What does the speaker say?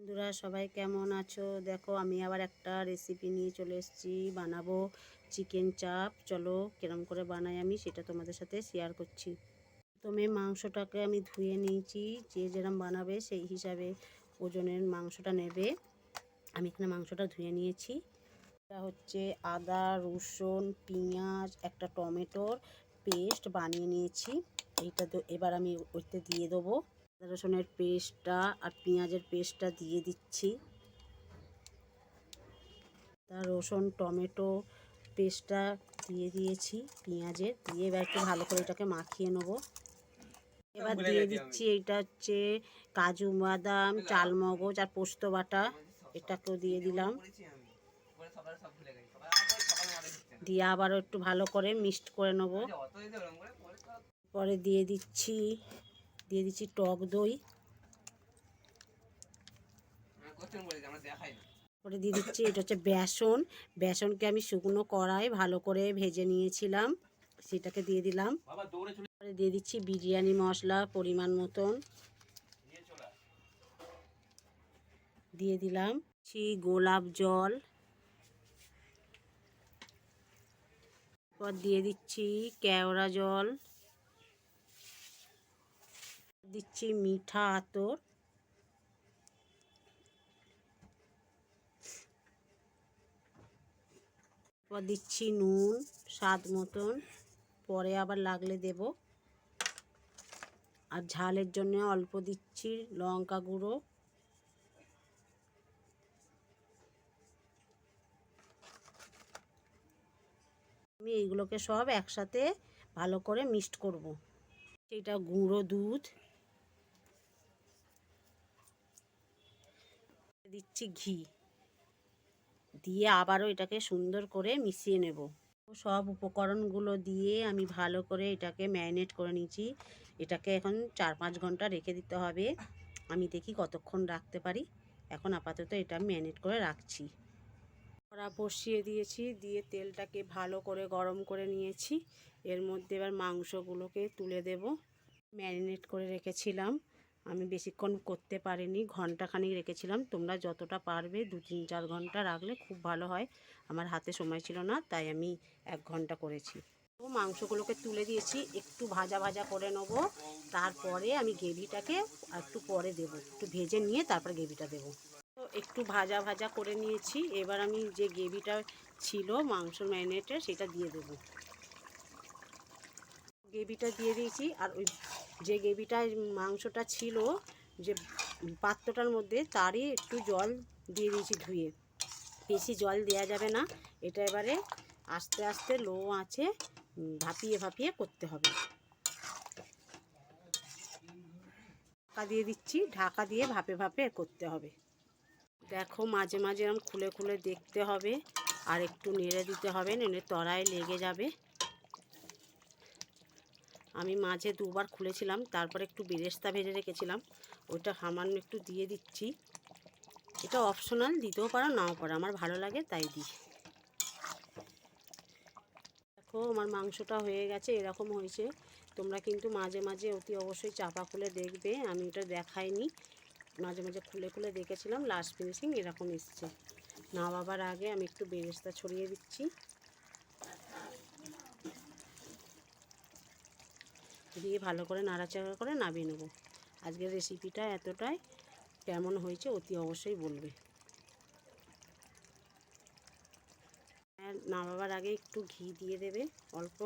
বন্ধুরা সবাই কেমন আছো? দেখো আমি আবার একটা রেসিপি নিয়ে চলে এসেছি, বানাবো চিকেন চাপ। চলো কিরম করে বানাই আমি সেটা তোমাদের সাথে শেয়ার করছি। প্রথমে মাংসটাকে আমি ধুয়ে নিয়েছি, যে যেরকম বানাবে সেই হিসাবে ওজনের মাংসটা নেবে। আমি এখানে মাংসটা ধুয়ে নিয়েছি। এটা হচ্ছে আদা, রসুন, পেঁয়াজ, একটা টমেটোর পেস্ট বানিয়ে নিয়েছি। এইটা তো এবার আমি ওইতে দিয়ে দেবো। আদা রসুনের পেস্টটা আর পেঁয়াজের পেস্টটা দিয়ে দিচ্ছি। তার রসুন টমেটো পেস্টটা দিয়ে দিয়েছি, পেঁয়াজের দিয়ে এবার একটু ভালো করে এটাকে মাখিয়ে নেবো। এবার দিয়ে দিচ্ছি, এইটা হচ্ছে কাজু বাদাম, চালমগজ আর পোস্ত বাটা, এটাকেও দিয়ে দিলাম। দিয়ে আবারও একটু ভালো করে মিক্সড করে নেবো। পরে দিয়ে দিচ্ছি টক দই। পরে দিয়ে দিচ্ছি এটা হচ্ছে বেসনকে আমি শুকনো কড়াই ভালো করে ভেজে নিয়েছিলাম, সেটাকে দিয়ে দিলাম। পরে দিয়ে দিচ্ছি বিরিয়ানি মশলা পরিমাণ মতন দিয়ে দিলাম। গোলাপ জল, পর দিয়ে দিচ্ছি কেওড়া জল, দিচ্ছি মিঠা আতর, পর দিচ্ছি নুন স্বাদ মতন, পরে আবার লাগলে দেব। আর ঝালের জন্য অল্প দিচ্ছি লঙ্কা গুঁড়ো। আমি এইগুলোকে সব একসাথে ভালো করে মিক্সড করব। এটা গুঁড়ো দুধ দিচ্ছি, ঘি দিয়ে আবারও এটাকে সুন্দর করে মিশিয়ে নেব। সব উপকরণগুলো দিয়ে আমি ভালো করে এটাকে ম্যারিনেট করে নিয়েছি। এটাকে এখন 4-5 ঘন্টা রেখে দিতে হবে। আমি দেখি কতক্ষণ রাখতে পারি। এখন আপাতত এটা আমি ম্যারিনেট করে রাখছি। কড়া বসিয়ে দিয়েছি, দিয়ে তেলটাকে ভালো করে গরম করে নিয়েছি। এর মধ্যে এবার মাংসগুলোকে তুলে দেব। ম্যারিনেট করে রেখেছিলাম, আমি বেশিক্ষণ করতে পারিনি, ঘন্টাখানিক রেখেছিলাম। তোমরা যতটা পারবে 2-3-4 ঘন্টা রাখলে খুব ভালো হয়। আমার হাতে সময় ছিল না, তাই আমি 1 ঘন্টা করেছি। তো মাংসগুলোকে তুলে দিয়েছি, একটু ভাজা ভাজা করে নেব। তারপরে আমি গ্রেভিটাকে একটু পরে দেব, একটু ভেজে নিয়ে তারপর গ্রেভিটা দেবো। তো একটু ভাজা ভাজা করে নিয়েছি, এবার আমি যে গ্রেভিটা ছিল মাংসর ম্যারিনেটের সেটা দিয়ে দেবো। গ্রেভিটা দিয়ে দিয়েছি, আর ওই যে গ্রেভিটায় মাংসটা ছিল যে পাত্রটার মধ্যে, তারই একটু জল দিয়ে দিয়েছি ধুয়ে। বেশি জল দেওয়া যাবে না, এটা এবারে আস্তে আস্তে লো আঁচে ভাপিয়ে ভাপিয়ে করতে হবে। ঢাকা দিয়ে দিচ্ছি, ঢাকা দিয়ে ভাপে ভাপে করতে হবে। দেখো মাঝে মাঝে এরকম খুলে খুলে দেখতে হবে, আর একটু নেড়ে দিতে হবে, নইলে তলায় লেগে যাবে। আমি মাঝে 2বার খুলেছিলাম, তারপরে একটু বেরেস্তা ভেজে রেখেছিলাম, ওইটা সামান্য একটু দিয়ে দিচ্ছি। এটা অপশনাল, দিতেও পারো নাও পারো, আমার ভালো লাগে তাই দিই। দেখো আমার মাংসটা হয়ে গেছে, এরকম হয়েছে। তোমরা কিন্তু মাঝে মাঝে অতি অবশ্যই চাপা খুলে দেখবে, আমি এটা দেখাইনি, মাঝে মাঝে খুলে খুলে দেখেছিলাম। লাস্ট ফিনিশিং এরকম এসছে। নামাবার আগে আমি একটু বেরেস্তা ছড়িয়ে দিচ্ছি, দিয়ে ভালো করে নাড়াচাড়া করে নামিয়ে নেব। আজকের রেসিপিটা এতটাই, কেমন হয়েছে অতি অবশ্যই বলবে। নামাবার আগে একটু ঘি দিয়ে দেবে অল্প।